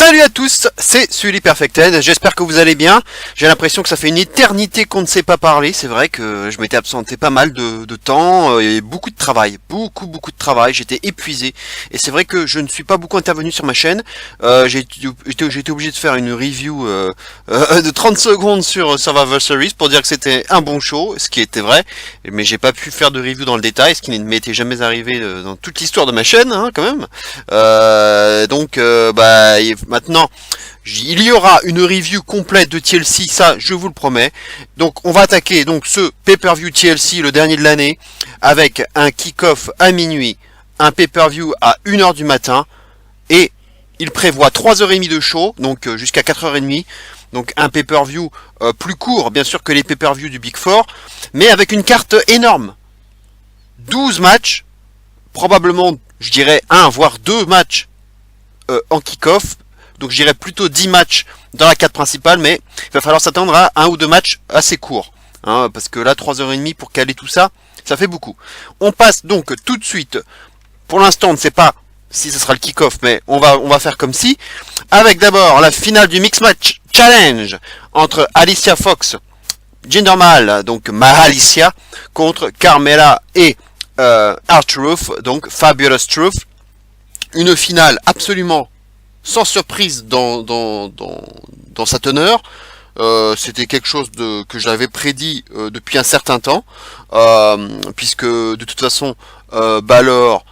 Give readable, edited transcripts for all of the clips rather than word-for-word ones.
Salut à tous, c'est Sully Perfected, j'espère que vous allez bien. J'ai l'impression que ça fait une éternité qu'on ne s'est pas parlé, c'est vrai que je m'étais absenté pas mal de temps, et beaucoup de travail, beaucoup de travail, j'étais épuisé. Et c'est vrai que je ne suis pas beaucoup intervenu sur ma chaîne, j'ai été obligé de faire une review de 30 secondes sur Survivor Series pour dire que c'était un bon show, ce qui était vrai, mais j'ai pas pu faire de review dans le détail, ce qui ne m'était jamais arrivé dans toute l'histoire de ma chaîne, hein, quand même. Maintenant, il y aura une review complète de TLC, ça je vous le promets. Donc on va attaquer donc ce pay-per-view TLC, le dernier de l'année, avec un kick-off à minuit, un pay-per-view à 1h du matin, et il prévoit 3h30 de show, donc jusqu'à 4h30. Donc un pay-per-view plus court, bien sûr, que les pay-per-view du Big Four, mais avec une carte énorme. 12 matchs, probablement, je dirais, 1 voire 2 matchs en kick-off. Donc je dirais plutôt 10 matchs dans la carte principale, mais il va falloir s'attendre à 1 ou 2 matchs assez courts. Hein, parce que là, 3h30 pour caler tout ça, ça fait beaucoup. On passe donc tout de suite. Pour l'instant, on ne sait pas si ce sera le kick-off, mais on va faire comme si. Avec d'abord la finale du Mix Match Challenge entre Alicia Fox, Jinder Mahal, donc Mahalicia, contre Carmella et R-Truth, donc Fabulous Truth. Une finale absolument sans surprise dans sa teneur. C'était quelque chose que j'avais prédit depuis un certain temps, puisque de toute façon Balor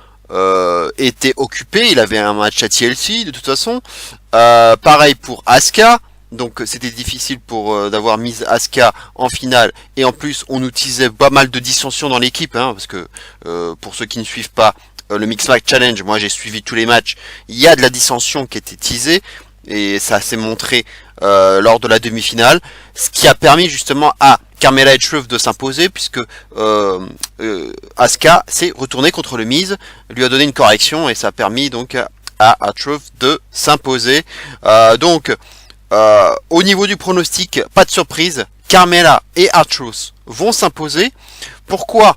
était occupé, il avait un match à TLC de toute façon. Pareil pour Asuka, donc c'était difficile d'avoir mis Asuka en finale, et en plus on nous teasait pas mal de dissensions dans l'équipe, hein, parce que pour ceux qui ne suivent pas le Mixed Match Challenge, moi j'ai suivi tous les matchs, il y a de la dissension qui était teasée, et ça s'est montré lors de la demi-finale, ce qui a permis justement à Carmella et Truth de s'imposer, puisque Asuka s'est retourné contre le Miz, lui a donné une correction, et ça a permis donc à Truth de s'imposer. Au niveau du pronostic, pas de surprise, Carmella et R-Truth vont s'imposer. Pourquoi ?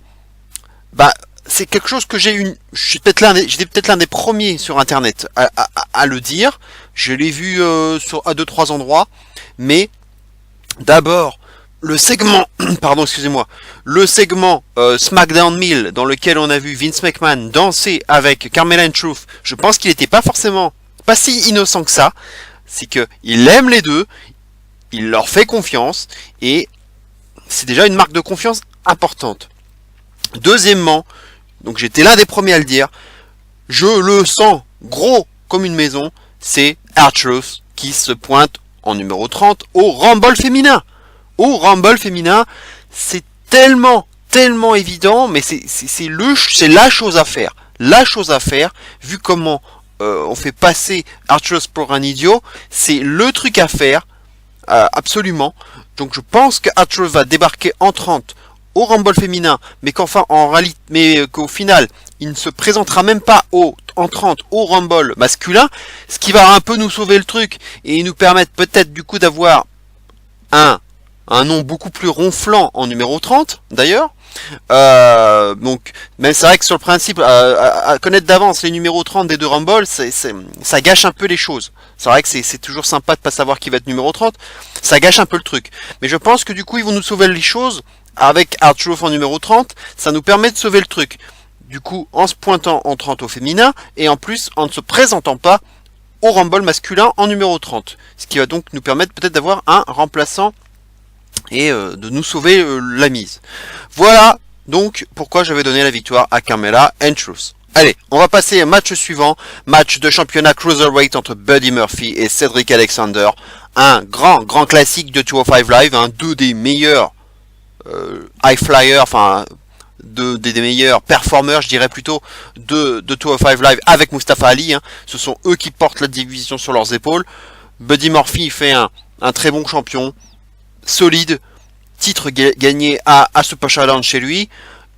C'est quelque chose que j'étais peut-être l'un des premiers sur internet à le dire. Je l'ai vu à 2-3 endroits, mais d'abord le segment le segment SmackDown 1000 dans lequel on a vu Vince McMahon danser avec Carmella and Truth, je pense qu'il n'était pas si innocent que ça. C'est que il aime les deux, il leur fait confiance, et c'est déjà une marque de confiance importante. Deuxièmement, donc j'étais l'un des premiers à le dire, je le sens gros comme une maison, c'est R-Truth qui se pointe en numéro 30 au Rumble féminin. Au Rumble féminin, c'est tellement évident, mais c'est la chose à faire. La chose à faire, vu comment on fait passer R-Truth pour un idiot, c'est le truc à faire, absolument. Donc je pense que R-Truth va débarquer en 30 au Rumble féminin, mais qu'au final, il ne se présentera même pas en 30 au Rumble masculin, ce qui va un peu nous sauver le truc, et nous permettre peut-être du coup d'avoir un nom beaucoup plus ronflant en numéro 30, d'ailleurs. Donc, même c'est vrai que sur le principe, à connaître d'avance les numéros 30 des deux Rumble, ça gâche un peu les choses. C'est vrai que c'est toujours sympa de pas savoir qui va être numéro 30, ça gâche un peu le truc. Mais je pense que du coup, ils vont nous sauver les choses, avec R-Truth en numéro 30, ça nous permet de sauver le truc. Du coup, en se pointant en 30 au féminin, et en plus, en ne se présentant pas au Rumble masculin en numéro 30. Ce qui va donc nous permettre peut-être d'avoir un remplaçant et de nous sauver la mise. Voilà donc pourquoi j'avais donné la victoire à Carmella and Truth. Allez, on va passer au match suivant, match de championnat Cruiserweight entre Buddy Murphy et Cedric Alexander. Un grand classique de 205 Live, deux des meilleurs high flyers, enfin des meilleurs performeurs, je dirais plutôt, de 205 Live avec Mustafa Ali. Ce sont eux qui portent la division sur leurs épaules. Buddy Murphy fait un très bon champion, solide, titre gagné à Super Challenge chez lui.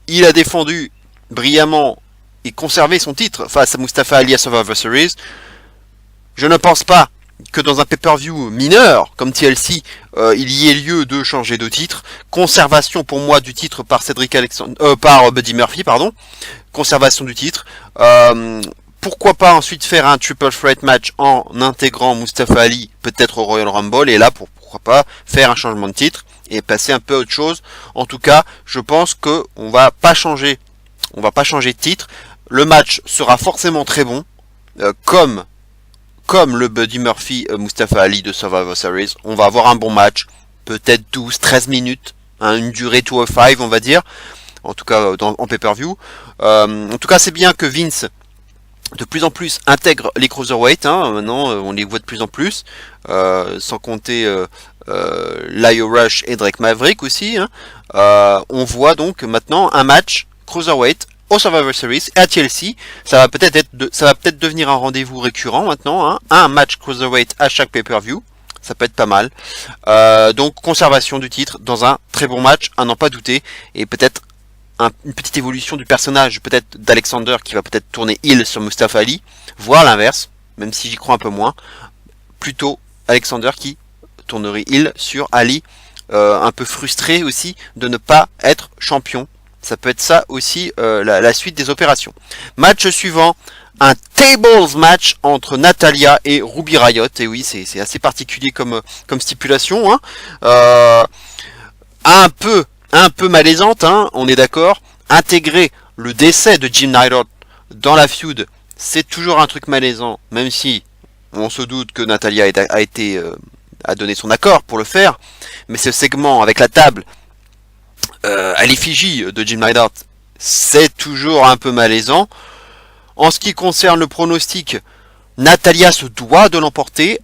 Il a défendu brillamment et conservé son titre face à Mustafa Ali à Survivor Series. Je ne pense pas que dans un pay-per-view mineur comme TLC, il y ait lieu de changer de titre. Conservation pour moi du titre par par Buddy Murphy, pardon. Conservation du titre. Pourquoi pas ensuite faire un triple threat match en intégrant Mustafa Ali peut-être au Royal Rumble, et là pourquoi pas faire un changement de titre et passer un peu à autre chose. En tout cas, je pense que on va pas changer de titre. Le match sera forcément très bon, comme le Buddy Murphy Mustafa Ali de Survivor Series. On va avoir un bon match, peut-être 12-13 minutes, hein, une durée 205 on va dire, en tout cas en pay-per-view. En tout cas, c'est bien que Vince de plus en plus intègre les cruiserweight, hein. Maintenant on les voit de plus en plus, sans compter Lio Rush et Drake Maverick aussi, hein. On voit donc maintenant un match cruiserweight au Survivor Series et à TLC. Ça va peut-être devenir un rendez-vous récurrent maintenant, hein. Un match cruiserweight à chaque pay-per-view, ça peut être pas mal. Donc conservation du titre dans un très bon match, à n'en pas douter, et peut-être une petite évolution du personnage, peut-être d'Alexander qui va peut-être tourner heel sur Mustafa Ali, voire l'inverse, même si j'y crois un peu moins, plutôt Alexander qui tournerait heel sur Ali, un peu frustré aussi de ne pas être champion. Ça peut être ça aussi, la suite des opérations. Match suivant, un tables match entre Natalya et Ruby Riott, et oui, c'est assez particulier comme stipulation, hein. Un peu malaisante, hein, on est d'accord. Intégrer le décès de Jim Neidhart dans la feud, c'est toujours un truc malaisant, même si on se doute que Natalya a donné son accord pour le faire. Mais ce segment avec la table à l'effigie de Jim Neidhart, c'est toujours un peu malaisant. En ce qui concerne le pronostic, Natalya se doit de l'emporter.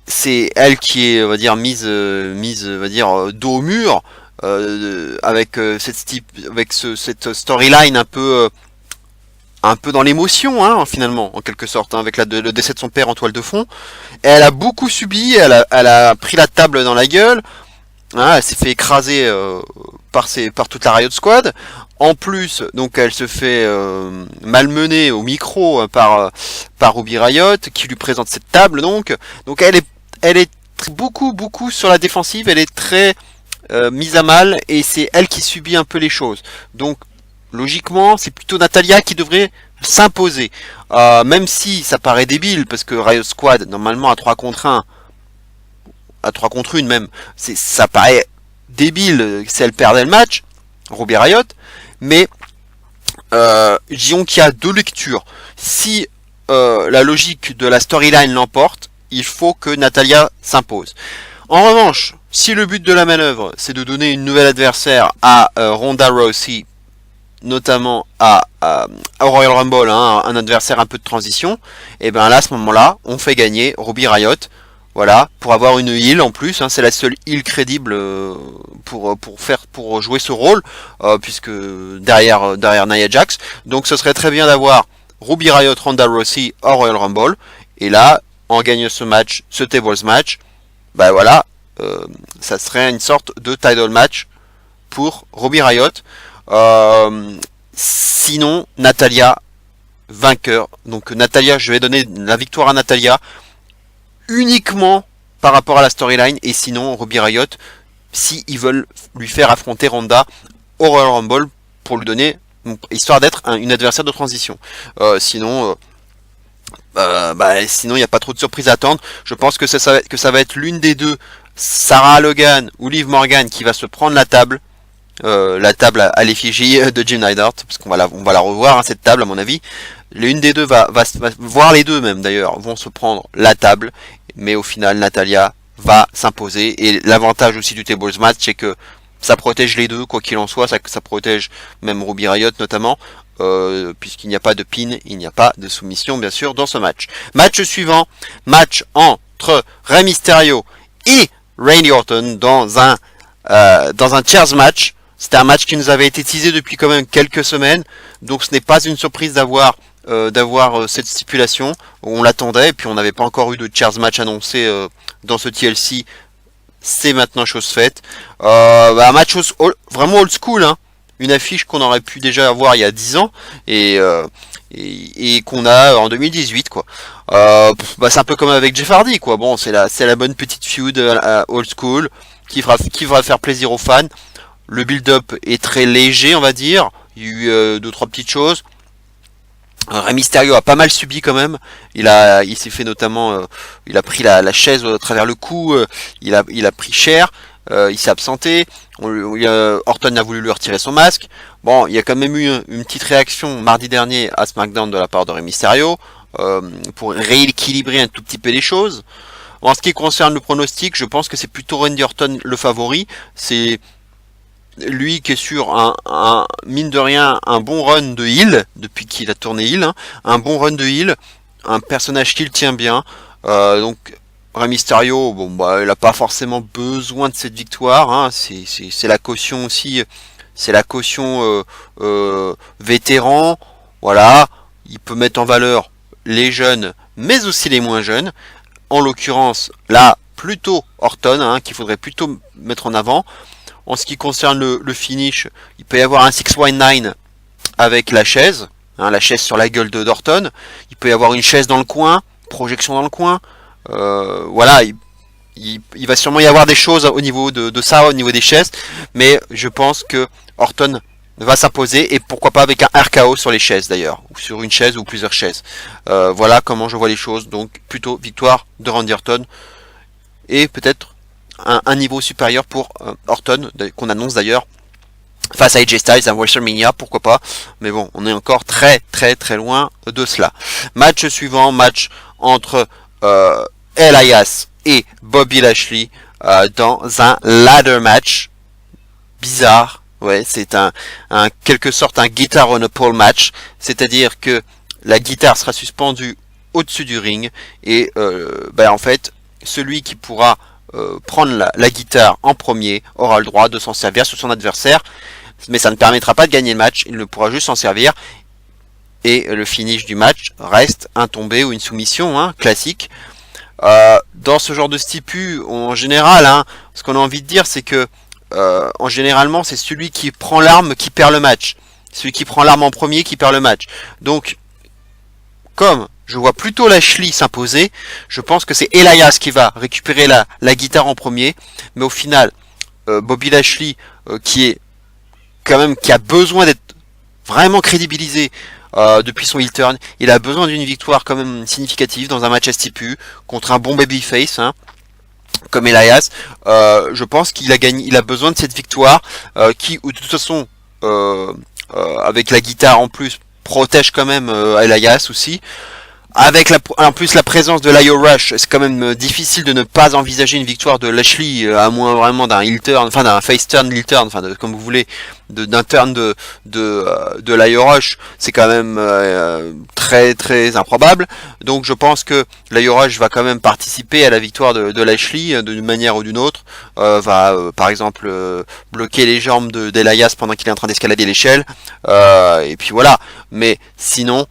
C'est elle qui est, on va dire, mise on va dire, dos au mur. Avec cette storyline un peu dans l'émotion, hein, finalement, en quelque sorte, hein, avec le décès de son père en toile de fond. Elle a beaucoup subi, elle a pris la table dans la gueule, hein, elle s'est fait écraser par toute la Riot Squad. En plus, donc elle se fait malmener au micro par Ruby Riott, qui lui présente cette table, donc elle est beaucoup sur la défensive, elle est très mise à mal, et c'est elle qui subit un peu les choses. Donc logiquement c'est plutôt Natalya qui devrait s'imposer, même si ça paraît débile, parce que Riot Squad normalement à 3 contre 1, à 3 contre 1 même, ça paraît débile si elle perdait le match, Ruby Riott, mais disons qu'il y a deux lectures. Si la logique de la storyline l'emporte, il faut que Natalya s'impose. En revanche, si le but de la manœuvre, c'est de donner une nouvelle adversaire à Ronda Rousey, notamment au Royal Rumble, hein, un adversaire un peu de transition, et bien là, à ce moment-là, on fait gagner Ruby Riott, voilà, pour avoir une heal en plus, hein, c'est la seule heal crédible pour jouer ce rôle, puisque derrière Nia Jax, donc ce serait très bien d'avoir Ruby Riott, Ronda Rousey au Royal Rumble, et là, en gagnant ce match, ce tables match, bah voilà, ça serait une sorte de title match pour Ruby Riott. Sinon, Natalya vainqueur. Donc Natalya, je vais donner la victoire à Natalya uniquement par rapport à la storyline, et sinon Ruby Riott, si ils veulent lui faire affronter Ronda au Royal Rumble pour lui donner, histoire d'être une adversaire de transition. Sinon il n'y a pas trop de surprises à attendre. Je pense que ça va être l'une des deux, Sarah Logan ou Liv Morgan, qui va se prendre la table à l'effigie de Jim Neidhart, parce qu'on va la revoir, hein, cette table, à mon avis. L'une des deux va voir, les deux même d'ailleurs, vont se prendre la table, mais au final Natalya va s'imposer, et l'avantage aussi du tables match, c'est que ça protège les deux, quoi qu'il en soit, ça protège même Ruby Riott notamment, puisqu'il n'y a pas de pin, il n'y a pas de soumission bien sûr dans ce match. Match suivant, match entre Rey Mysterio et Randy Orton dans un chairs match. C'était un match qui nous avait été teasé depuis quand même quelques semaines, donc ce n'est pas une surprise d'avoir cette stipulation. On l'attendait, et puis on n'avait pas encore eu de chairs match annoncé dans ce TLC. C'est maintenant chose faite. Un match vraiment old school, hein. Une affiche qu'on aurait pu déjà avoir il y a 10 ans et qu'on a en 2018, quoi. C'est un peu comme avec Jeff Hardy, quoi. Bon, c'est la bonne petite feud old school qui va faire plaisir aux fans. Le build-up est très léger, on va dire. Il y a eu 2-3 petites choses. Rey Mysterio a pas mal subi quand même. Il s'est fait notamment, il a pris la chaise à travers le cou. Il a pris cher. Il s'est absenté. Orton a voulu lui retirer son masque. Bon, il y a quand même eu une petite réaction mardi dernier à SmackDown de la part de Rey Mysterio pour rééquilibrer un tout petit peu les choses. En ce qui concerne le pronostic, je pense que c'est plutôt Randy Orton le favori. C'est lui qui est sur mine de rien, un bon run de heel, depuis qu'il a tourné heel, hein, un bon run de heel, un personnage qui le tient bien, donc Rey Mysterio, bon bah il a pas forcément besoin de cette victoire, hein, c'est la caution aussi, c'est la caution vétéran, voilà, il peut mettre en valeur les jeunes, mais aussi les moins jeunes, en l'occurrence là plutôt Orton, hein, qu'il faudrait plutôt mettre en avant. En ce qui concerne le finish, il peut y avoir un 619 avec la chaise sur la gueule de d'Orton. Il peut y avoir une chaise dans le coin, projection dans le coin. Voilà, il va sûrement y avoir des choses au niveau de ça, au niveau des chaises. Mais je pense que Orton va s'imposer et pourquoi pas avec un RKO sur les chaises d'ailleurs, ou sur une chaise ou plusieurs chaises. Voilà comment je vois les choses. Donc plutôt victoire de Randy Orton et peut-être un niveau supérieur pour Orton, qu'on annonce d'ailleurs face à AJ Styles à WrestleMania, pourquoi pas, mais bon, on est encore très très très loin de cela. Match suivant, match entre Elias et Bobby Lashley dans un ladder match bizarre. Ouais, c'est un quelque sorte un guitar on a pole match, c'est-à-dire que la guitare sera suspendue au-dessus du ring et en fait, celui qui pourra prendre la guitare en premier aura le droit de s'en servir sur son adversaire, mais ça ne permettra pas de gagner le match, il ne pourra juste s'en servir et le finish du match reste un tombé ou une soumission, hein, classique. Dans ce genre de stipu, en général, hein, ce qu'on a envie de dire, c'est que en généralement, c'est celui qui prend l'arme qui perd le match, celui qui prend l'arme en premier qui perd le match. Donc, comme je vois plutôt Lashley s'imposer, je pense que c'est Elias qui va récupérer la guitare en premier, mais au final, Bobby Lashley, qui est quand même, qui a besoin d'être vraiment crédibilisé depuis son heel turn, il a besoin d'une victoire quand même significative dans un match à stipu contre un bon babyface, hein, comme Elias. Je pense qu'il a gagné, il a besoin de cette victoire qui, de toute façon, avec la guitare en plus, protège quand même Elias aussi. Avec en plus la présence de l'Io Rush, c'est quand même difficile de ne pas envisager une victoire de Lashley, à moins vraiment d'un heel turn, enfin d'un face turn, heel turn, enfin comme vous voulez, d'un turn de l'Io Rush, c'est quand même très très improbable. Donc je pense que l'Io Rush va quand même participer à la victoire de Lashley d'une manière ou d'une autre, va par exemple bloquer les jambes d'Elias pendant qu'il est en train d'escalader l'échelle, et puis voilà. Mais sinon,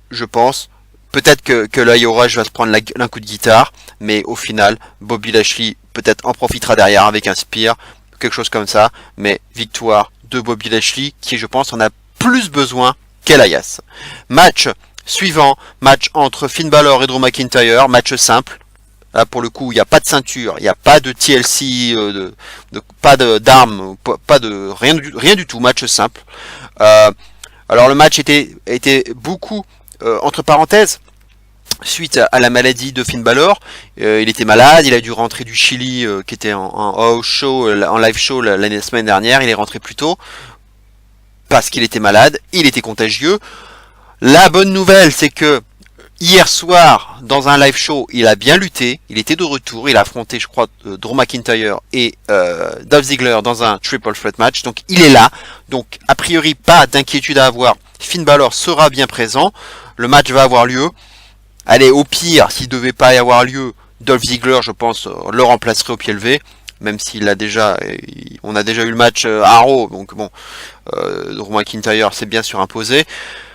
je pense, peut-être que l'Io Rush va se prendre un coup de guitare, mais au final, Bobby Lashley peut-être en profitera derrière avec un spear, quelque chose comme ça, mais victoire de Bobby Lashley, qui je pense en a plus besoin qu'Elias. Match suivant, match entre Finn Balor et Drew McIntyre, match simple. Là, pour le coup, il n'y a pas de ceinture, il n'y a pas de TLC, pas d'armes, pas de rien du tout, match simple. Alors le match était beaucoup entre parenthèses, suite à la maladie de Finn Balor. Il était malade, il a dû rentrer du Chili, qui était en live show la semaine dernière. Il est rentré plus tôt parce qu'il était malade, il était contagieux. La bonne nouvelle, c'est que hier soir, dans un live show, il a bien lutté, il était de retour, il a affronté, je crois, Drew McIntyre et Dolph Ziggler dans un triple threat match, donc il est là. Donc a priori, pas d'inquiétude à avoir, Finn Balor sera bien présent. Le match va avoir lieu. Allez, au pire, s'il devait pas y avoir lieu, Dolph Ziggler, je pense, le remplacerait au pied levé. Même s'il a déjà, on a déjà eu le match à Raw, donc bon, Drew McIntyre s'est bien surimposé.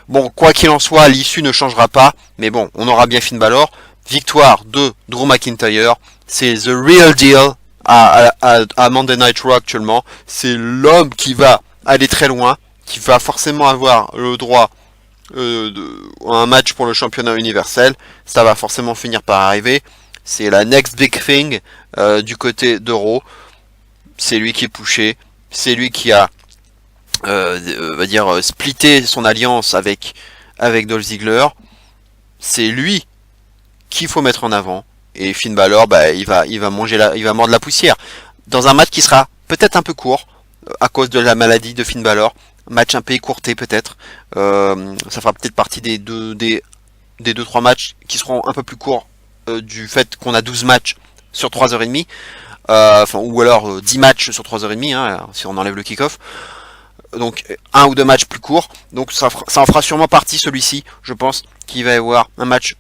Bon, quoi qu'il en soit, l'issue ne changera pas, mais bon, on aura bien Finn Balor. Victoire de Drew McIntyre, c'est the real deal à Monday Night Raw actuellement. C'est l'homme qui va aller très loin, qui va forcément avoir le droit un match pour le championnat universel. Ça va forcément finir par arriver. C'est la next big thing du côté d'Euro. C'est lui qui est pushé. C'est lui qui a va dire splitté son alliance avec avec Dolph Ziggler, c'est lui qu'il faut mettre en avant. Et Finn Balor, il va mordre la poussière dans un match qui sera peut-être un peu court à cause de la maladie de Finn Balor. Match un peu écourté peut-être. Ça fera peut-être partie des 2-3 matchs qui seront un peu plus courts du fait qu'on a 12 matchs sur 3h30. Ou alors 10 matchs sur 3h30 hein, si on enlève le kick-off. Donc un ou deux matchs plus courts. Donc ça en fera sûrement partie celui-ci. Je pense qu'il va y avoir un match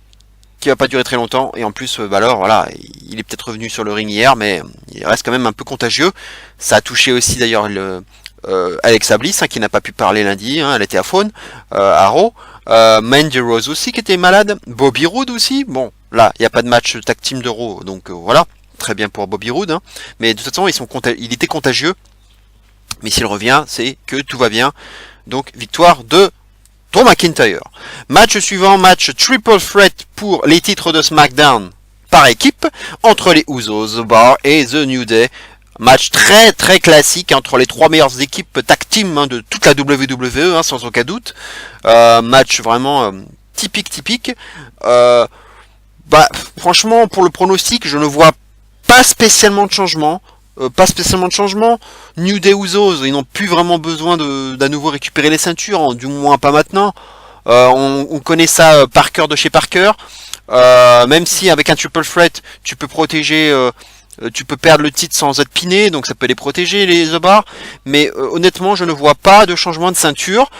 qui va pas durer très longtemps. Et en plus Balor, voilà, il est peut-être revenu sur le ring hier, mais il reste quand même un peu contagieux. Ça a touché aussi d'ailleurs Alexa Bliss, hein, qui n'a pas pu parler lundi, hein, elle était à faune, à Raw. Mandy Rose aussi qui était malade. Bobby Roode aussi. Bon, là, il n'y a pas de match tag team de Raw, donc voilà. Très bien pour Bobby Roode, hein. Mais de toute façon, il était contagieux. Mais s'il revient, c'est que tout va bien. Donc, victoire de Drew McIntyre. Match suivant, match triple threat pour les titres de SmackDown par équipe entre les Usos, The Bar et The New Day. Match très très classique entre les trois meilleures équipes tag team hein, de toute la WWE, hein, sans aucun doute. Match vraiment typique. Franchement, pour le pronostic, je ne vois pas spécialement de changement. New Day Usos, ils n'ont plus vraiment besoin d'à nouveau récupérer les ceintures, hein, du moins pas maintenant. On connaît ça Parker de chez Parker. Même si avec un triple threat, tu peux protéger, tu peux perdre le titre sans être piné, donc ça peut les protéger les The Bar. Mais honnêtement, je ne vois pas de changement de ceinture.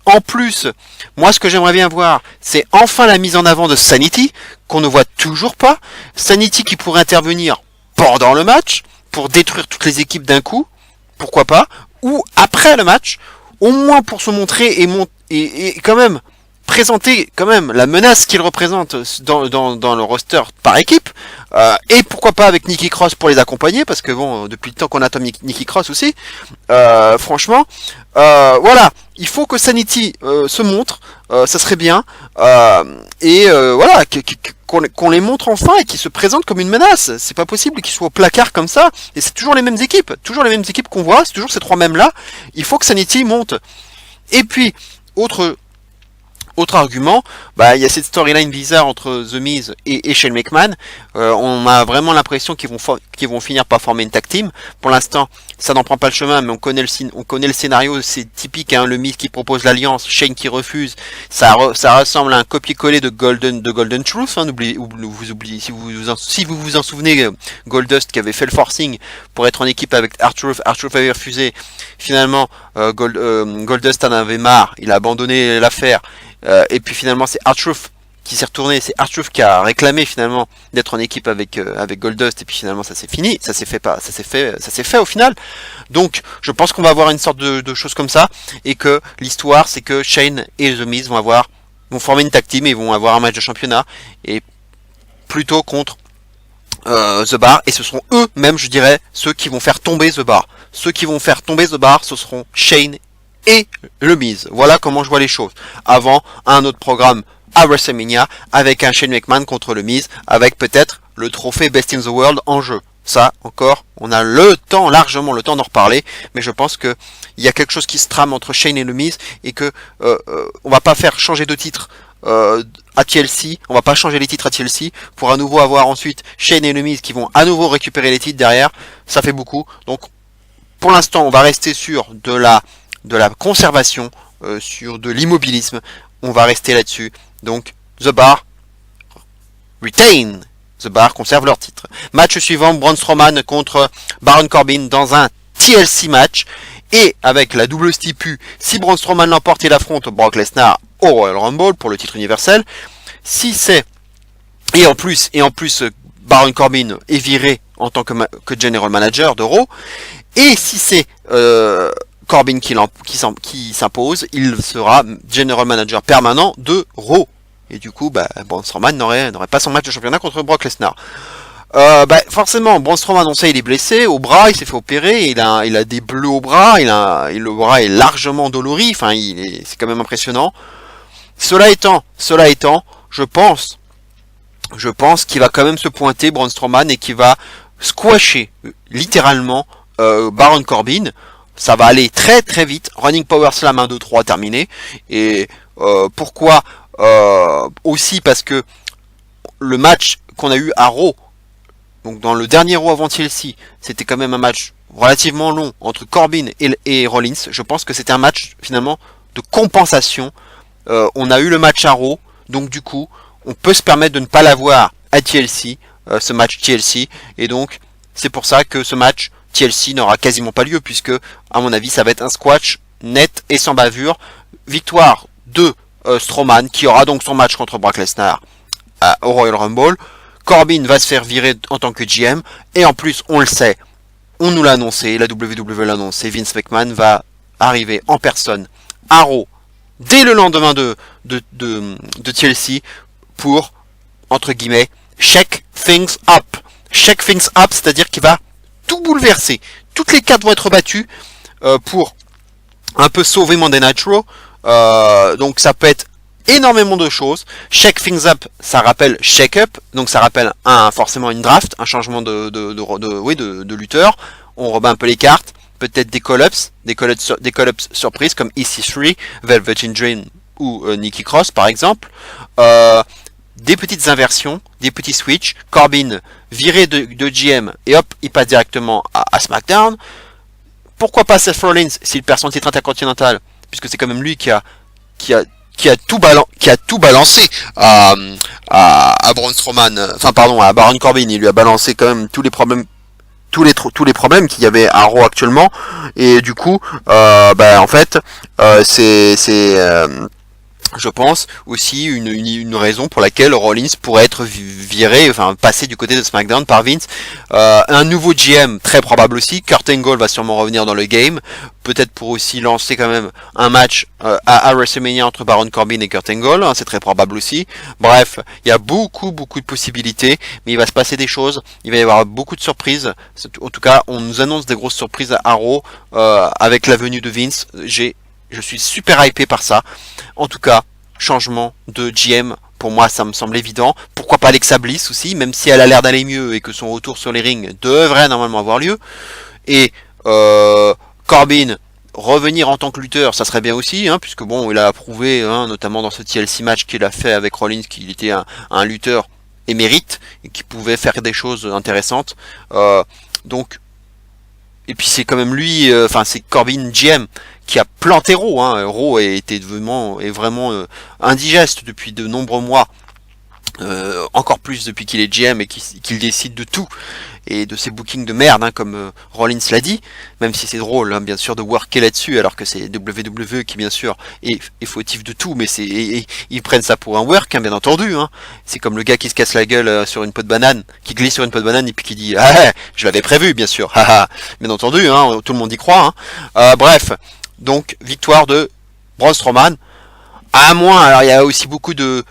En plus, moi ce que j'aimerais bien voir, c'est enfin la mise en avant de Sanity, qu'on ne voit toujours pas. Sanity qui pourrait intervenir pendant le match, pour détruire toutes les équipes d'un coup, pourquoi pas, ou après le match, au moins pour se montrer et quand même présenter quand même la menace qu'il représente dans le roster par équipe, et pourquoi pas avec Nikki Cross pour les accompagner, parce que bon, depuis le temps qu'on attend Nikki Cross aussi, franchement, voilà, il faut que Sanity se montre, ça serait bien, voilà, qu'on les montre enfin et qu'ils se présentent comme une menace. C'est pas possible qu'ils soient au placard comme ça, et c'est toujours les mêmes équipes qu'on voit, c'est toujours ces trois mêmes là. Il faut que Sanity monte. Et puis autre argument, il y a cette storyline bizarre entre The Miz et Shane McMahon. On a vraiment l'impression qu'ils vont finir par former une tag team. Pour l'instant, ça n'en prend pas le chemin, mais on connaît le scénario, c'est typique, hein, le Miz qui propose l'alliance, Shane qui refuse. Ça ressemble à un copier-coller de Golden Truth. Hein, si vous vous en souvenez, Goldust qui avait fait le forcing pour être en équipe avec R-Truth avait refusé. Finalement, Goldust en avait marre, il a abandonné l'affaire. Et puis finalement c'est R-Truth qui s'est retourné, c'est R-Truth qui a réclamé finalement d'être en équipe avec Goldust, et puis finalement ça s'est fini, ça s'est fait au final. Donc je pense qu'on va avoir une sorte de choses comme ça, et que l'histoire c'est que Shane et The Miz vont former une tag team et vont avoir un match de championnat, et plutôt contre The Bar, et ce seront eux-mêmes, je dirais, ceux qui vont faire tomber The Bar. Ceux qui vont faire tomber The Bar, ce seront Shane et le Miz. Voilà comment je vois les choses. Avant un autre programme à WrestleMania avec un Shane McMahon contre le Miz, avec peut-être le trophée Best in the World en jeu. Ça encore, on a largement le temps d'en reparler, mais je pense que il y a quelque chose qui se trame entre Shane et le Miz, et que on va pas faire changer de titre à TLC, on va pas changer les titres à TLC pour à nouveau avoir ensuite Shane et le Miz qui vont à nouveau récupérer les titres derrière. Ça fait beaucoup. Donc pour l'instant, on va rester sur de la conservation, sur de l'immobilisme. On va rester là-dessus. Donc, The Bar retain. The Bar conserve leur titre. Match suivant, Braun Strowman contre Baron Corbin dans un TLC match. Et avec la double stipu, si Braun Strowman l'emporte, il affronte Brock Lesnar au Royal Rumble pour le titre universel. Et en plus, Baron Corbin est viré en tant que General Manager de Raw. Et si c'est Corbin qui s'impose, il sera General Manager permanent de Raw. Et du coup, Braun Strowman n'aurait pas son match de championnat contre Brock Lesnar. Forcément, Braun Strowman, on sait, il est blessé au bras, il s'est fait opérer, il a des bleus au bras, le bras est largement dolori, enfin, c'est quand même impressionnant. Cela étant, je pense qu'il va quand même se pointer, Braun Strowman, et qu'il va squasher, littéralement, Baron Corbin. Ça va aller très très vite. Running Power Slam 1, 2, 3 terminé. Et Pourquoi aussi parce que le match qu'on a eu à Raw, donc dans le dernier Raw avant TLC, c'était quand même un match relativement long entre Corbin et Rollins. Je pense que c'était un match finalement de compensation. On a eu le match à Raw, donc du coup, on peut se permettre de ne pas l'avoir à TLC, ce match TLC, et donc c'est pour ça que ce match TLC n'aura quasiment pas lieu, puisque à mon avis ça va être un squash net et sans bavure. Victoire de Strowman, qui aura donc son match contre Brock Lesnar au Royal Rumble. Corbin va se faire virer en tant que GM, et en plus on le sait, on nous l'a annoncé, la WWE l'a annoncé, Vince McMahon va arriver en personne à Raw dès le lendemain de TLC pour, entre guillemets, shake things up. Shake things up, c'est-à-dire qu'il va tout bouleverser. Toutes les cartes vont être battues pour un peu sauver Monday Night Raw. Donc ça peut être énormément de choses. Shake things up, ça rappelle shake up, donc ça rappelle forcément une draft, un changement de lutteur. On rebat un peu les cartes, peut-être des call-ups surprises comme EC3, Velveteen Dream ou Nikki Cross par exemple. Des petites inversions, des petits switches. Corbin viré de GM et hop, il passe directement à SmackDown. Pourquoi pas Seth Rollins s'il perd son titre intercontinental, puisque c'est quand même lui qui a tout balancé à Braun Strowman, à Baron Corbin. Il lui a balancé quand même tous les problèmes qu'il y avait à Raw actuellement, et du coup en fait je pense aussi une raison pour laquelle Rollins pourrait être viré, passé du côté de SmackDown par Vince. Un nouveau GM très probable aussi. Kurt Angle va sûrement revenir dans le game, peut-être pour aussi lancer quand même un match à WrestleMania entre Baron Corbin et Kurt Angle, hein, c'est très probable aussi. Bref, il y a beaucoup de possibilités, mais il va se passer des choses, il va y avoir beaucoup de surprises. En tout cas, on nous annonce des grosses surprises à Raw avec la venue de Vince. Je suis super hypé par ça. En tout cas, changement de GM, pour moi ça me semble évident. Pourquoi pas Alexa Bliss aussi, même si elle a l'air d'aller mieux et que son retour sur les rings devrait normalement avoir lieu. Et Corbin, revenir en tant que lutteur, ça serait bien aussi, hein, puisque bon, il a prouvé, hein, notamment dans ce TLC match qu'il a fait avec Rollins, qu'il était un lutteur émérite et qui pouvait faire des choses intéressantes. Donc, et puis c'est quand même lui, c'est Corbin GM qui a planté Raw. Hein. Raw est vraiment indigeste depuis de nombreux mois, encore plus depuis qu'il est GM et qu'il décide de tout et de ses bookings de merde, hein, comme Rollins l'a dit, même si c'est drôle, hein, bien sûr, de worker là-dessus, alors que c'est WWE qui, bien sûr, est fautif de tout, mais ils prennent ça pour un work, hein, bien entendu. Hein. C'est comme le gars qui se casse la gueule sur une peau de banane, qui glisse sur une peau de banane et puis qui dit « Ah, je l'avais prévu, bien sûr, bien entendu, hein, tout le monde y croit. Hein. Bref, donc, victoire de Braun Strowman. À moins, alors il y a aussi beaucoup de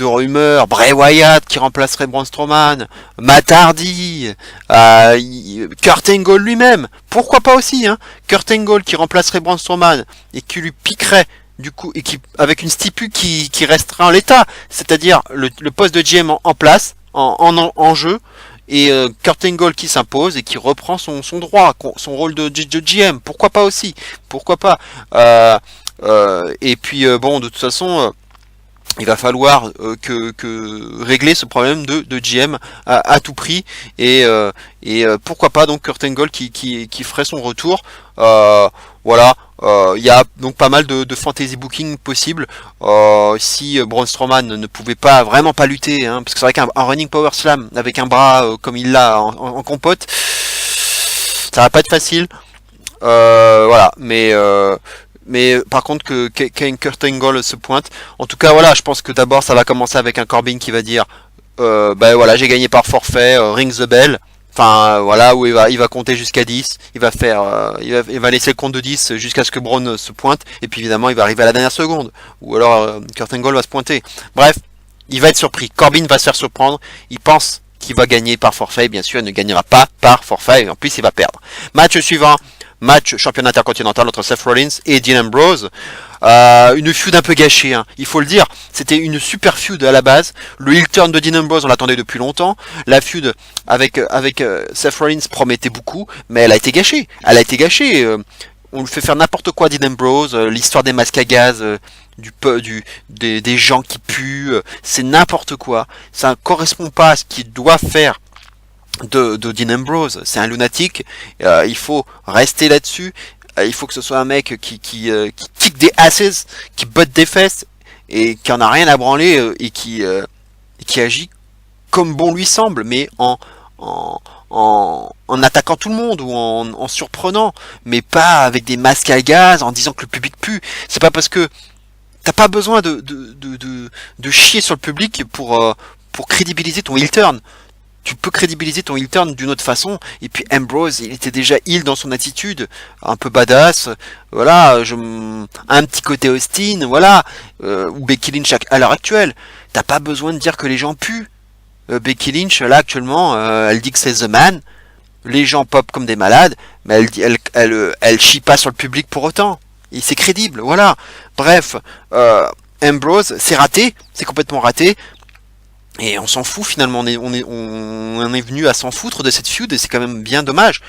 rumeurs, Bray Wyatt qui remplacerait Braun Strowman, Matt Hardy, Kurt Angle lui-même, pourquoi pas aussi, hein, Kurt Angle qui remplacerait Braun Strowman et qui lui piquerait du coup, et qui avec une stipu qui restera en l'état, c'est-à-dire le poste de GM en place, en jeu, et Kurt Angle qui s'impose et qui reprend son droit, son rôle de GM, pourquoi pas aussi, pourquoi pas. Et puis de toute façon, il va falloir que régler ce problème de GM à tout prix, et pourquoi pas donc Kurt Angle qui ferait son retour. Voilà. Il y a donc pas mal de fantasy booking possible si Braun Strowman ne pouvait vraiment pas lutter, hein, parce que c'est vrai qu'un running power slam avec un bras comme il l'a en compote, ça va pas être facile. Voilà, mais par contre qu'un Kurt Angle se pointe. En tout cas, voilà, je pense que d'abord ça va commencer avec un Corbin qui va dire voilà, j'ai gagné par forfait, ring the bell. Enfin voilà, où il va compter jusqu'à 10, il va laisser le compte de 10 jusqu'à ce que Braun se pointe, et puis évidemment il va arriver à la dernière seconde, ou alors Kurt Angle va se pointer. Bref, il va être surpris, Corbin va se faire surprendre, il pense qu'il va gagner par forfait, bien sûr il ne gagnera pas par forfait, et en plus il va perdre. Match suivant, match championnat intercontinental entre Seth Rollins et Dean Ambrose. Une feud un peu gâchée, hein. Il faut le dire, c'était une super feud à la base. Le heel turn de Dean Ambrose, on l'attendait depuis longtemps. La feud avec Seth Rollins promettait beaucoup, mais elle a été gâchée. On lui fait faire n'importe quoi à Dean Ambrose, l'histoire des masques à gaz, des gens qui puent, c'est n'importe quoi. Ça ne correspond pas à ce qu'il doit faire de Dean Ambrose. C'est un lunatique. Il faut rester là-dessus. Il faut que ce soit un mec qui kick des asses, qui botte des fesses et qui en a rien à branler et qui agit comme bon lui semble, mais en attaquant tout le monde ou en surprenant, mais pas avec des masques à gaz en disant que le public pue. C'est pas parce que t'as pas besoin de chier sur le public pour crédibiliser ton heel turn. Tu peux crédibiliser ton heel turn d'une autre façon. Et puis Ambrose, il était déjà heel dans son attitude, un peu badass. Voilà, un petit côté Austin, voilà, ou Becky Lynch à l'heure actuelle. T'as pas besoin de dire que les gens puent. Becky Lynch, là actuellement, elle dit que c'est The Man. Les gens pop comme des malades, mais elle chie pas sur le public pour autant. Et c'est crédible, voilà. Bref, Ambrose, c'est raté, c'est complètement raté. Et on s'en fout finalement, on est venu à s'en foutre de cette feud et c'est quand même bien dommage.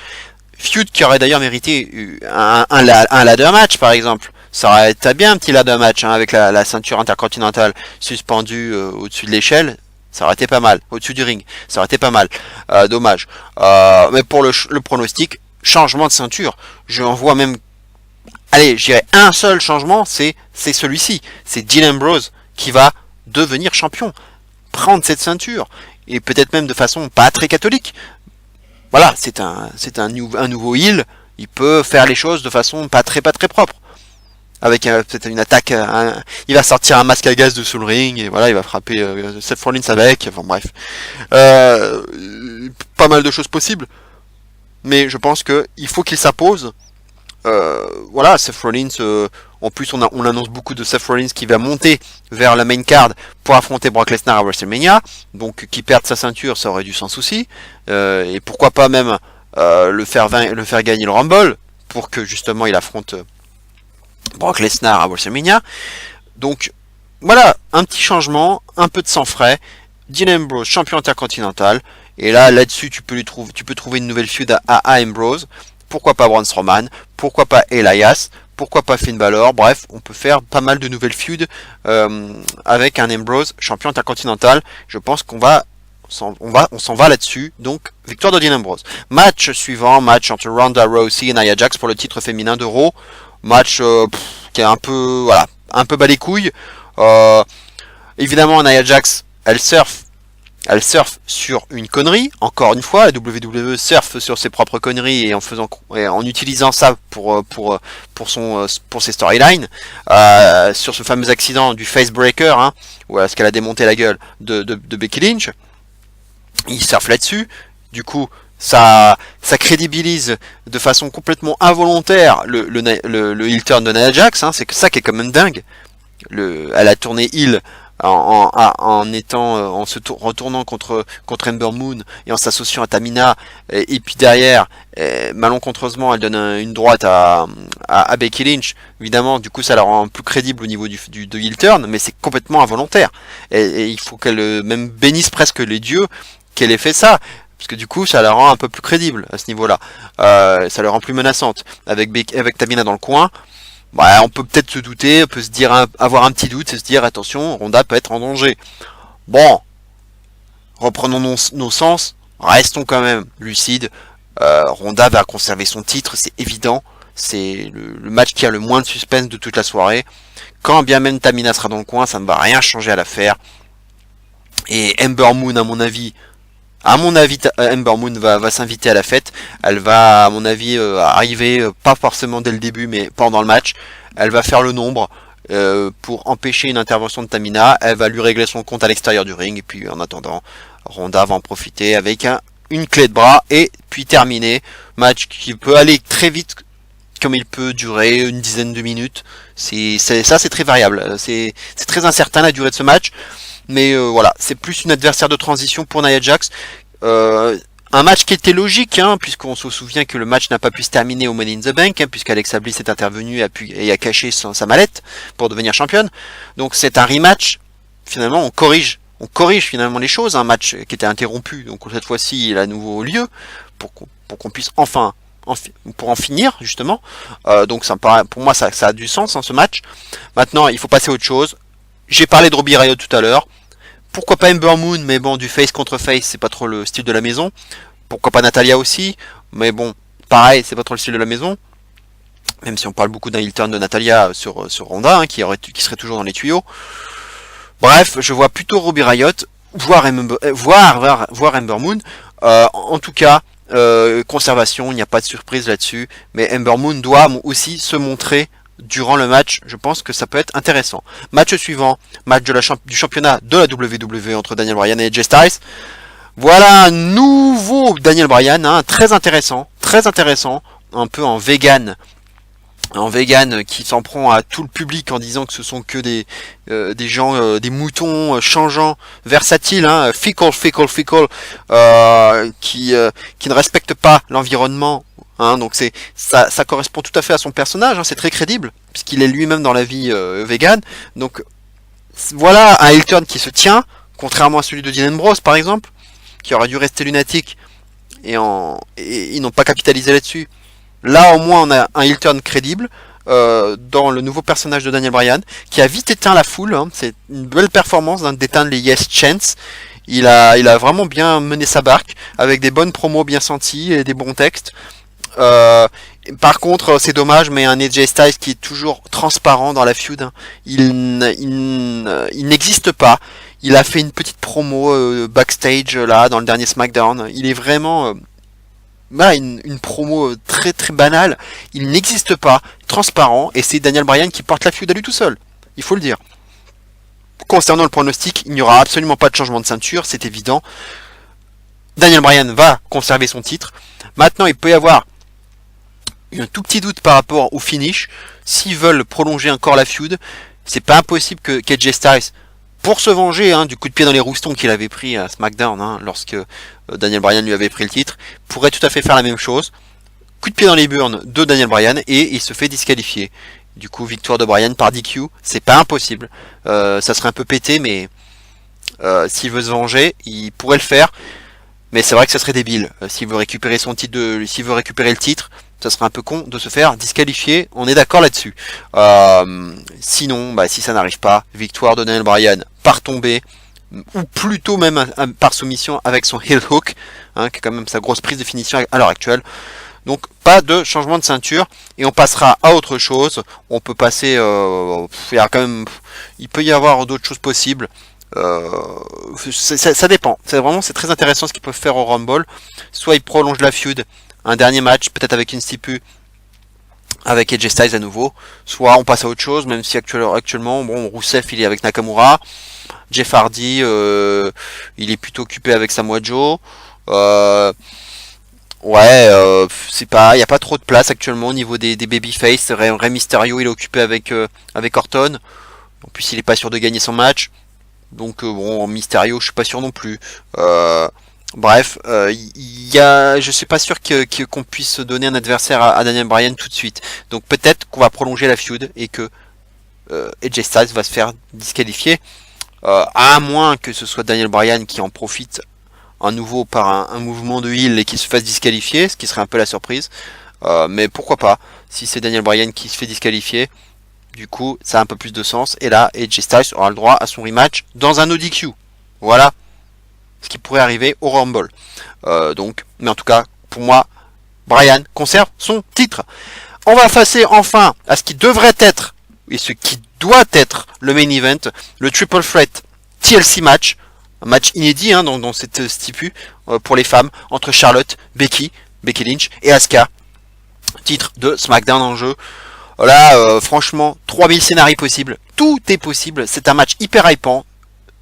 Feud qui aurait d'ailleurs mérité un ladder match par exemple. Ça aurait été bien un petit ladder match hein, avec la ceinture intercontinentale suspendue au-dessus de l'échelle. Ça aurait été pas mal, au-dessus du ring. Ça aurait été pas mal. Dommage. Mais pour le pronostic, changement de ceinture. Je en vois même... Allez, j'irai un seul changement, c'est celui-ci. C'est Dean Ambrose qui va devenir champion. Prendre cette ceinture et peut-être même de façon pas très catholique. Voilà, c'est un nouveau heel. Il peut faire les choses de façon pas très propre. Avec peut-être une attaque, il va sortir un masque à gaz de sous le ring et voilà, il va frapper Seth Rollins avec. Enfin bref, pas mal de choses possibles. Mais je pense que il faut qu'il s'impose. Voilà, Seth Rollins. En plus, on annonce beaucoup de Seth Rollins qui va monter vers la main card pour affronter Brock Lesnar à WrestleMania. Donc, qui perde sa ceinture, ça aurait dû sans souci. Et pourquoi pas même le faire gagner le Rumble pour que justement il affronte Brock Lesnar à WrestleMania. Donc, voilà, un petit changement, un peu de sang frais. Dean Ambrose, champion intercontinental. Et là-dessus, tu peux trouver une nouvelle feud à Ambrose. Pourquoi pas Braun Strowman? Pourquoi pas Elias? Pourquoi pas Finn Balor? Bref, on peut faire pas mal de nouvelles feuds avec un Ambrose champion intercontinental. Je pense qu'on s'en va là-dessus. Donc, victoire de Dean Ambrose. Match suivant, match entre Ronda Rousey et Nia Jax pour le titre féminin de Raw. Match qui est un peu bas les couilles. Évidemment, Nia Jax, elle surfe sur une connerie. Encore une fois, la WWE surfe sur ses propres conneries et en utilisant ça pour ses storylines. Sur ce fameux accident du facebreaker, hein, où est-ce qu'elle a démonté la gueule de Becky Lynch. Il surfe là-dessus. Du coup, ça crédibilise de façon complètement involontaire le heel turn de Nia Jax. Hein, c'est ça qui est quand même dingue. Elle a tourné heel en se retournant contre Ember Moon et en s'associant à Tamina et puis derrière malencontreusement elle donne une droite à Becky Lynch. Évidemment, du coup ça la rend plus crédible au niveau du heel turn, mais c'est complètement involontaire et il faut qu'elle même bénisse presque les dieux qu'elle ait fait ça, parce que du coup ça la rend un peu plus crédible à ce niveau-là. Ça la rend plus menaçante avec Tamina dans le coin. Ouais, on peut peut-être se douter, on peut se dire, avoir un petit doute, et se dire attention, Ronda peut être en danger. Bon, reprenons nos sens, restons quand même lucides. Ronda va conserver son titre, c'est évident. C'est le match qui a le moins de suspense de toute la soirée. Quand bien même Tamina sera dans le coin, ça ne va rien changer à l'affaire. Et Ember Moon, à mon avis, Ember Moon va s'inviter à la fête. Elle va, à mon avis, arriver, pas forcément dès le début, mais pendant le match. Elle va faire le nombre pour empêcher une intervention de Tamina. Elle va lui régler son compte à l'extérieur du ring. Et puis, en attendant, Ronda va en profiter avec une clé de bras. Et puis terminer. Match qui peut aller très vite, comme il peut durer une dizaine de minutes. Ça, c'est très variable. C'est très incertain la durée de ce match. Mais voilà, c'est plus une adversaire de transition pour Nia Jax. Un match qui était logique, hein, puisqu'on se souvient que le match n'a pas pu se terminer au Money in the Bank, hein, puisqu'Alexa Bliss est intervenue et a caché sa mallette pour devenir championne. Donc c'est un rematch. Finalement, on corrige finalement les choses. Un match qui était interrompu, donc cette fois-ci il a à nouveau lieu pour qu'on puisse enfin pour en finir justement. Donc ça me paraît, pour moi ça a du sens ce match. Maintenant il faut passer à autre chose. J'ai parlé de Ruby Riott tout à l'heure. Pourquoi pas Ember Moon, mais bon, du face contre face, c'est pas trop le style de la maison. Pourquoi pas Natalya aussi, mais bon, pareil, c'est pas trop le style de la maison. Même si on parle beaucoup d'un heel turn de Natalya sur Ronda, qui serait toujours dans les tuyaux. Bref, je vois plutôt Ruby Riott, voire Ember Moon. En tout cas, conservation, il n'y a pas de surprise là-dessus. Mais Ember Moon doit aussi se montrer durant le match. Je pense que ça peut être intéressant. Match suivant, match du championnat de la WWE entre Daniel Bryan et AJ Styles. Voilà un nouveau Daniel Bryan, très intéressant, un peu en vegan qui s'en prend à tout le public en disant que ce sont que des gens, des moutons changeants, versatiles, fickle, qui ne respectent pas l'environnement. Donc ça correspond tout à fait à son personnage, c'est très crédible puisqu'il est lui-même dans la vie vegan. Donc voilà un heel turn qui se tient, contrairement à celui de Dean Ambrose par exemple, qui aurait dû rester lunatique et ils n'ont pas capitalisé là-dessus. Là au moins on a un heel turn crédible dans le nouveau personnage de Daniel Bryan qui a vite éteint la foule. C'est une belle performance d'éteindre les Yes Chants. Il a vraiment bien mené sa barque avec des bonnes promos bien senties et des bons textes. Par contre c'est dommage, mais un AJ Styles qui est toujours transparent dans la feud, il n'existe pas. Il a fait une petite promo backstage là dans le dernier SmackDown. Il est vraiment une promo très très banale. Il n'existe pas, transparent, et c'est Daniel Bryan qui porte la feud à lui tout seul. Il faut le dire. Concernant le pronostic, il n'y aura absolument pas de changement de ceinture, c'est évident. Daniel Bryan va conserver son titre. Maintenant, il peut y avoir un tout petit doute par rapport au finish. S'ils veulent prolonger encore la feud, c'est pas impossible que AJ Styles, pour se venger du coup de pied dans les roustons qu'il avait pris à SmackDown lorsque Daniel Bryan lui avait pris le titre, pourrait tout à fait faire la même chose. Coup de pied dans les burnes de Daniel Bryan et il se fait disqualifier. Du coup, victoire de Bryan par DQ, c'est pas impossible. Ça serait un peu pété, mais s'il veut se venger, il pourrait le faire. Mais c'est vrai que ça serait débile. S'il veut récupérer s'il veut récupérer le titre, ça serait un peu con de se faire disqualifier. On est d'accord là-dessus. Sinon, si ça n'arrive pas, victoire de Daniel Bryan par tombée, ou plutôt même par soumission avec son heel hook, qui est quand même sa grosse prise de finition à l'heure actuelle. Donc pas de changement de ceinture et on passera à autre chose. On peut passer, il peut y avoir d'autres choses possibles. Ça dépend. C'est très intéressant ce qu'ils peuvent faire au Rumble. Soit ils prolongent la feud, un dernier match, peut-être avec une stipu avec AJ Styles à nouveau. Soit on passe à autre chose, même si actuellement, Rousseff il est avec Nakamura, Jeff Hardy il est plutôt occupé avec Samoa Joe. C'est pas, il y a pas trop de place actuellement au niveau des babyface. Rey Mysterio il est occupé avec Orton. En plus il est pas sûr de gagner son match. Donc Mysterio je suis pas sûr non plus. Bref, je suis pas sûr qu'on puisse donner un adversaire à Daniel Bryan tout de suite. Donc peut-être qu'on va prolonger la feud et que AJ Styles va se faire disqualifier, à moins que ce soit Daniel Bryan qui en profite à nouveau par un mouvement de heel et qui se fasse disqualifier, ce qui serait un peu la surprise. Mais pourquoi pas, si c'est Daniel Bryan qui se fait disqualifier, du coup ça a un peu plus de sens. Et là, AJ Styles aura le droit à son rematch dans un ODQ. Voilà ce qui pourrait arriver au Rumble. Mais en tout cas, pour moi, Bryan conserve son titre. On va passer enfin à ce qui devrait être, et ce qui doit être le main event, le Triple Threat TLC match. Un match inédit dans cette stipu pour les femmes, entre Charlotte, Becky Lynch et Asuka. Titre de SmackDown en jeu. Là, franchement, 3000 scénarios possibles. Tout est possible. C'est un match hyper hypant.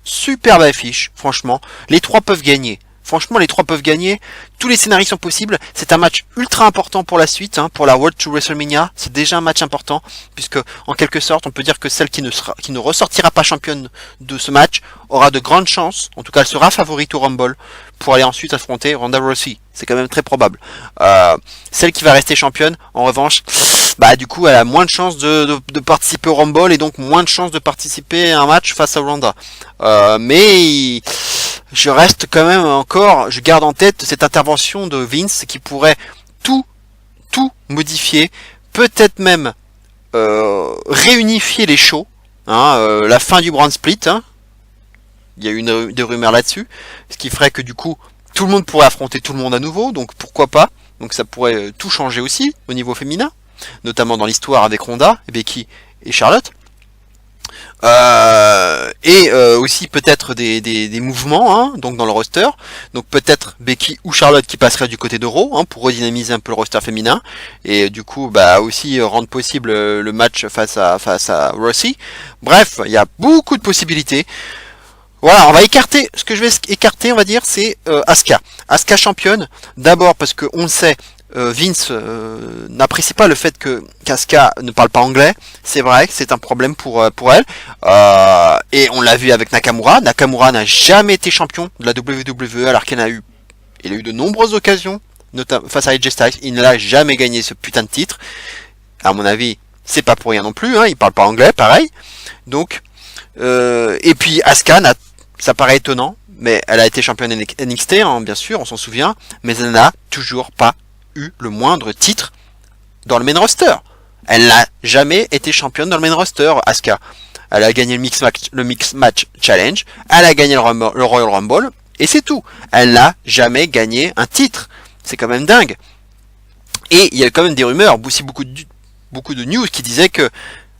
Superbe affiche, franchement. Les trois peuvent gagner. Franchement, les trois peuvent gagner. Tous les scénarios sont possibles. C'est un match ultra important pour la suite, pour la Road to WrestleMania. C'est déjà un match important, puisque en quelque sorte, on peut dire que celle qui ne ressortira pas championne de ce match aura de grandes chances. En tout cas, elle sera favorite au Rumble pour aller ensuite affronter Ronda Rousey. C'est quand même très probable. Celle qui va rester championne, en revanche, du coup, elle a moins de chances de participer au Rumble et donc moins de chances de participer à un match face à Ronda. Mais je reste quand même je garde en tête cette intervention de Vince qui pourrait tout modifier, peut-être même réunifier les shows, hein, la fin du brand split, hein. Il y a eu des rumeurs là-dessus, ce qui ferait que du coup tout le monde pourrait affronter tout le monde à nouveau, donc pourquoi pas. Donc ça pourrait tout changer aussi au niveau féminin, notamment dans l'histoire avec Ronda, Becky et Charlotte. Aussi peut-être des mouvements, hein, donc dans le roster. Donc peut-être Becky ou Charlotte qui passerait du côté de Raw, hein, pour redynamiser un peu le roster féminin et du coup bah aussi rendre possible le match face à Rossi. Bref, il y a beaucoup de possibilités. Voilà, on va écarter, ce que je vais écarter, on va dire, c'est Asuka. Asuka championne, d'abord parce que on le sait, Vince n'apprécie pas le fait que qu'Asuka ne parle pas anglais. C'est vrai que c'est un problème pour elle. Et on l'a vu avec Nakamura. Nakamura n'a jamais été champion de la WWE alors qu'il a eu de nombreuses occasions, notamment face à AJ Styles. Il ne l'a jamais gagné ce putain de titre. À mon avis, c'est pas pour rien non plus. Hein, il parle pas anglais, pareil. Donc, et puis Asuka, ça paraît étonnant, mais elle a été championne NXT, hein, bien sûr, on s'en souvient, mais elle n'a toujours pas eu le moindre titre dans le main roster. Elle n'a jamais été championne dans le main roster, Asuka. Elle a gagné le Mix Match Challenge, elle a gagné le Royal Rumble, et c'est tout. Elle n'a jamais gagné un titre. C'est quand même dingue. Et il y a quand même des rumeurs, aussi beaucoup de news qui disaient que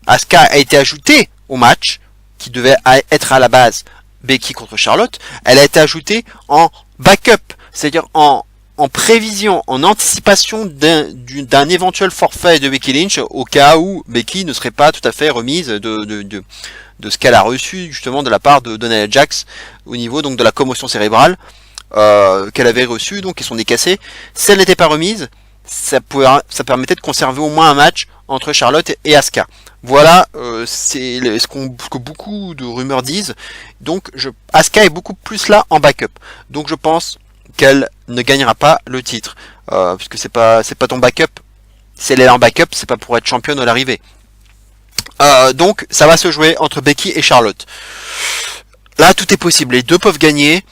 Asuka a été ajoutée au match, qui devait être à la base Becky contre Charlotte. Elle a été ajoutée en backup, c'est-à-dire en prévision, en anticipation d'un éventuel forfait de Becky Lynch au cas où Becky ne serait pas tout à fait remise de ce qu'elle a reçu justement de la part de Nia Jax au niveau donc de la commotion cérébrale qu'elle avait reçue, donc ils sont décassés. Si elle n'était pas remise, ça permettait de conserver au moins un match entre Charlotte et Asuka. Voilà, c'est ce que beaucoup de rumeurs disent. Donc Asuka est beaucoup plus là en backup. Donc je pense qu'elle ne gagnera pas le titre, puisque c'est pas ton backup. Si elle est là en backup, c'est pas pour être championne à l'arrivée. Donc ça va se jouer entre Becky et Charlotte. Là tout est possible, les deux peuvent gagner.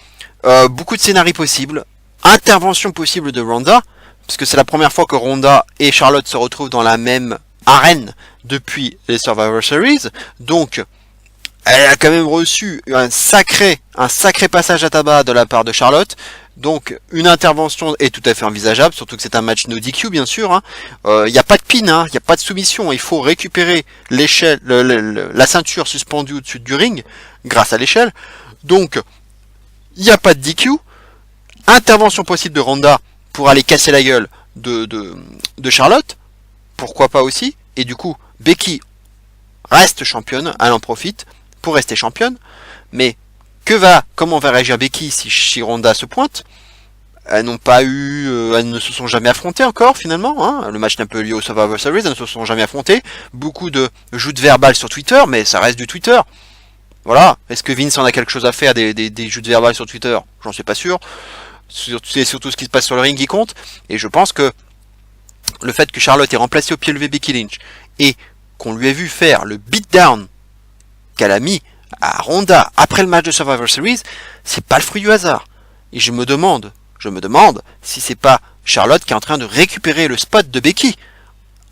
Beaucoup de scénarios possibles. Intervention possible de Ronda, parce que c'est la première fois que Ronda et Charlotte se retrouvent dans la même arène depuis les Survivor Series. Donc elle a quand même reçu un sacré passage à tabac de la part de Charlotte. Donc une intervention est tout à fait envisageable, surtout que c'est un match no DQ bien sûr. Hein. Il n'y a pas de pin, il n'y a pas de soumission. Il faut récupérer l'échelle, la ceinture suspendue au-dessus du ring grâce à l'échelle. Donc il n'y a pas de DQ. Intervention possible de Ronda pour aller casser la gueule de Charlotte. Pourquoi pas aussi. Et du coup Becky reste championne, elle en profite pour rester championne. Mais comment va réagir Becky si Ronda se pointe? Elles n'ont pas eu, elles ne se sont jamais affrontées encore finalement. Hein. Le match n'a pas eu lieu au Survivor Series, elles ne se sont jamais affrontées. Beaucoup de joutes verbales sur Twitter, mais ça reste du Twitter. Voilà. Est-ce que Vince en a quelque chose à faire des joutes verbales sur Twitter? J'en suis pas sûr. C'est surtout ce qui se passe sur le ring qui compte. Et je pense que le fait que Charlotte ait remplacé au pied levé Becky Lynch et qu'on lui ait vu faire le beatdown qu'elle a mis à Ronda après le match de Survivor Series, c'est pas le fruit du hasard. Et je me demande si c'est pas Charlotte qui est en train de récupérer le spot de Becky,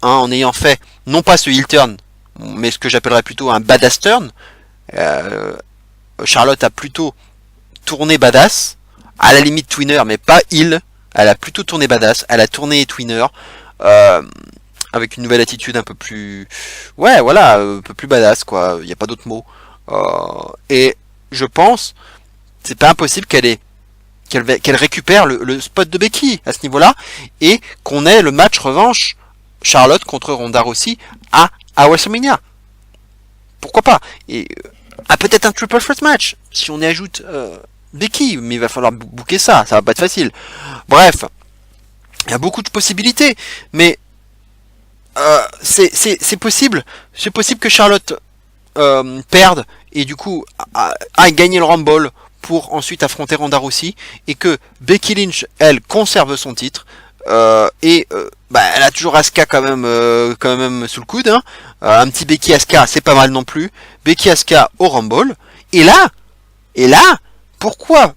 hein, en ayant fait non pas ce heel turn, mais ce que j'appellerais plutôt un badass turn. Charlotte a plutôt tourné badass, à la limite twinner, mais pas heel. Elle a plutôt tourné badass, elle a tourné twinner, avec une nouvelle attitude un peu plus, un peu plus badass quoi. Il n'y a pas d'autre mot. Et je pense, c'est pas impossible qu'elle récupère le spot de Becky à ce niveau-là et qu'on ait le match revanche Charlotte contre Ronda Rousey à WrestleMania. Pourquoi pas? Et peut-être un triple threat match si on y ajoute Becky, mais il va falloir booker ça va pas être facile. Bref, il y a beaucoup de possibilités, mais c'est possible que Charlotte perde et du coup a gagné le Rumble pour ensuite affronter Ronda Rousey et que Becky Lynch elle conserve son titre elle a toujours Asuka quand même sous le coude, hein. Un petit Becky Asuka c'est pas mal non plus. Becky Asuka au Rumble et là pourquoi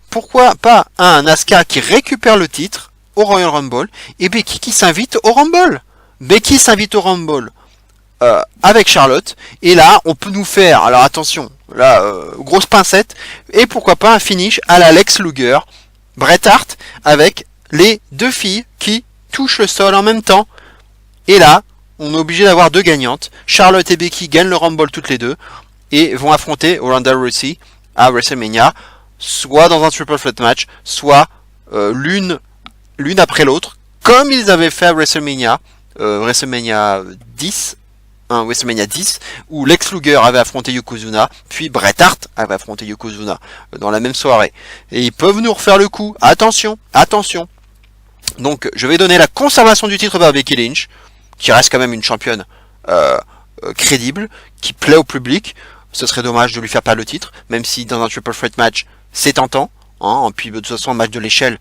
pas un Asuka qui récupère le titre au Royal Rumble et Becky qui s'invite au Rumble. Becky s'invite au Rumble avec Charlotte, et là on peut nous faire, alors attention, là grosse pincette, et pourquoi pas un finish à la Lex Luger, Bret Hart, avec les deux filles qui touchent le sol en même temps, et là on est obligé d'avoir deux gagnantes. Charlotte et Becky gagnent le Rumble toutes les deux, et vont affronter Ronda Rousey à WrestleMania, soit dans un triple threat match, soit l'une après l'autre, comme ils avaient fait à WrestleMania 10, WrestleMania 10, où Lex Luger avait affronté Yokozuna, puis Bret Hart avait affronté Yokozuna dans la même soirée. Et ils peuvent nous refaire le coup. Attention, attention. Donc je vais donner la conservation du titre par Becky Lynch, qui reste quand même une championne crédible, qui plaît au public. Ce serait dommage de lui faire perdre le titre, même si dans un triple threat match c'est tentant. Hein, puis de toute façon, un match de l'échelle,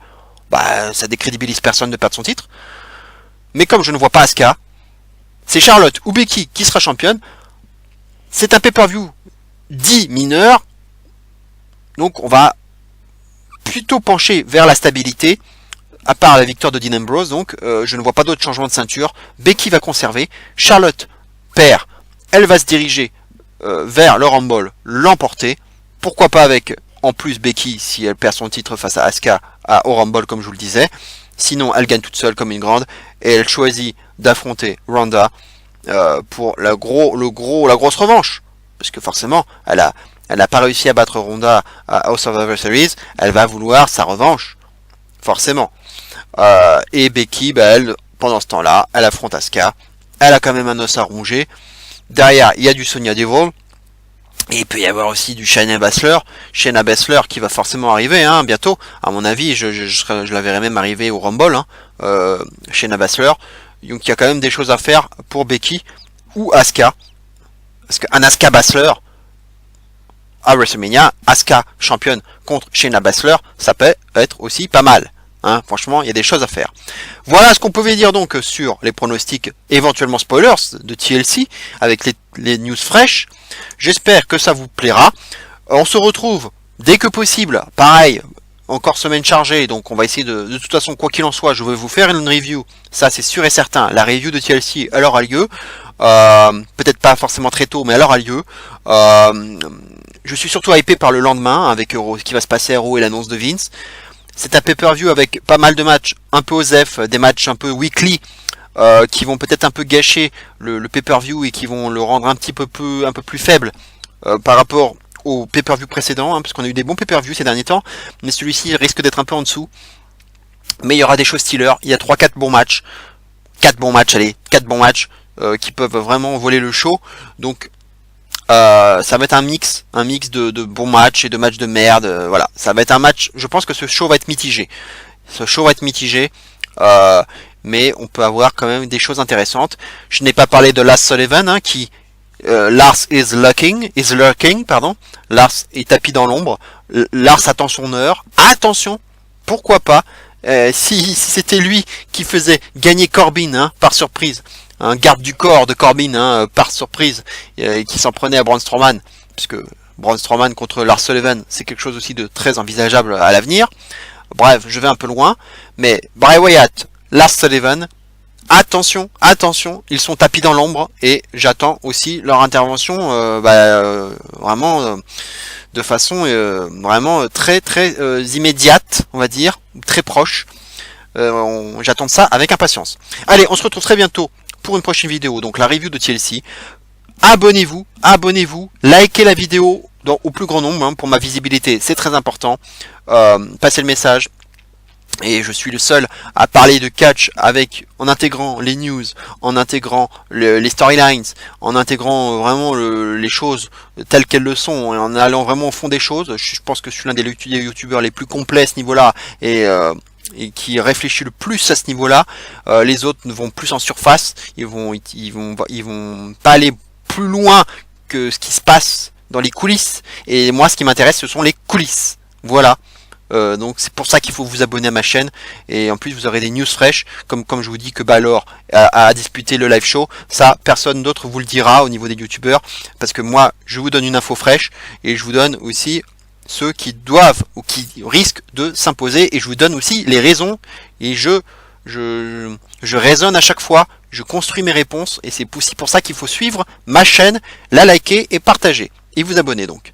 ça décrédibilise personne de perdre son titre. Mais comme je ne vois pas Asuka, c'est Charlotte ou Becky qui sera championne. C'est un pay-per-view dit mineur, donc on va plutôt pencher vers la stabilité, à part la victoire de Dean Ambrose. Donc je ne vois pas d'autres changements de ceinture. Becky va conserver, Charlotte perd, elle va se diriger vers le Rumble, l'emporter. Pourquoi pas avec en plus Becky si elle perd son titre face à Asuka au Rumble, comme je vous le disais. Sinon elle gagne toute seule comme une grande, et elle choisit d'affronter Ronda pour la grosse revanche, parce que forcément elle a pas réussi à battre Ronda au Survivor Series, elle va vouloir sa revanche forcément. Et Becky, elle, pendant ce temps-là, elle affronte Asuka, elle a quand même un os à ronger. Derrière il y a du Sonya Deville, et il peut y avoir aussi du Shayna Baszler qui va forcément arriver bientôt. À mon avis, je la verrai même arriver au Rumble. Shayna Baszler. Donc il y a quand même des choses à faire pour Becky ou Asuka. Parce qu'un Asuka Baszler à WrestleMania, Asuka championne contre Shayna Baszler, ça peut être aussi pas mal. Franchement, il y a des choses à faire. Voilà ce qu'on pouvait dire donc sur les pronostics, éventuellement spoilers de TLC, avec les news fraîches. J'espère que ça vous plaira. On se retrouve dès que possible. Pareil, encore semaine chargée, donc on va essayer de toute façon, quoi qu'il en soit, je vais vous faire une review. Ça, c'est sûr et certain. La review de TLC, elle aura lieu. Peut-être pas forcément très tôt, mais elle aura lieu. Je suis surtout hypé par le lendemain, avec Euro, ce qui va se passer à Euro et l'annonce de Vince. C'est un pay-per-view avec pas mal de matchs un peu osef, des matchs un peu weekly, qui vont peut-être un peu gâcher le pay-per-view et qui vont le rendre un peu plus faible par rapport au pay-per-view précédent, parce qu'on a eu des bons pay-per-view ces derniers temps, mais celui-ci risque d'être un peu en dessous. Mais il y aura des choses stealers, il y a 3-4 bons matchs, 4 bons matchs qui peuvent vraiment voler le show. Donc ça va être un mix de bons matchs et de matchs de merde. Voilà, ça va être un match. Je pense que ce show va être mitigé. Mais on peut avoir quand même des choses intéressantes. Je n'ai pas parlé de Lars Sullivan, qui Lars is lurking, pardon. Lars est tapis dans l'ombre. Lars attend son heure. Attention, pourquoi pas si c'était lui qui faisait gagner Corbin par surprise. Un garde du corps de Corbin par surprise, qui s'en prenait à Braun Strowman, puisque Braun Strowman contre Lars Sullivan, c'est quelque chose aussi de très envisageable à l'avenir. Bref, je vais un peu loin, mais Bray Wyatt, Lars Sullivan, attention, ils sont tapis dans l'ombre, et j'attends aussi leur intervention vraiment de façon vraiment très immédiate, on va dire, très proche. J'attends ça avec impatience. Allez, on se retrouve très bientôt pour une prochaine vidéo, donc la review de TLC. Abonnez-vous, likez la vidéo au plus grand nombre, pour ma visibilité, c'est très important. Passez le message. Et je suis le seul à parler de catch en intégrant les news, en intégrant les storylines, en intégrant vraiment les choses telles qu'elles le sont, et en allant vraiment au fond des choses. Je pense que je suis l'un des youtubeurs les plus complets à ce niveau-là, et qui réfléchit le plus à ce niveau-là. Les autres vont plus en surface, ils vont pas aller plus loin que ce qui se passe dans les coulisses. Et moi, ce qui m'intéresse, ce sont les coulisses. Voilà. Donc c'est pour ça qu'il faut vous abonner à ma chaîne, et en plus vous aurez des news fraîches, comme je vous dis que Balor a disputé le live show. Ça, personne d'autre vous le dira au niveau des youtubeurs, parce que moi je vous donne une info fraîche, et je vous donne aussi ceux qui doivent ou qui risquent de s'imposer, et je vous donne aussi les raisons, et je raisonne à chaque fois, je construis mes réponses, et c'est aussi pour ça qu'il faut suivre ma chaîne, la liker et partager, et vous abonner donc.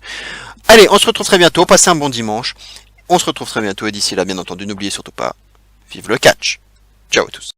Allez, on se retrouve très bientôt, passez un bon dimanche, on se retrouve très bientôt, et d'ici là, bien entendu, n'oubliez surtout pas, vive le catch. Ciao à tous.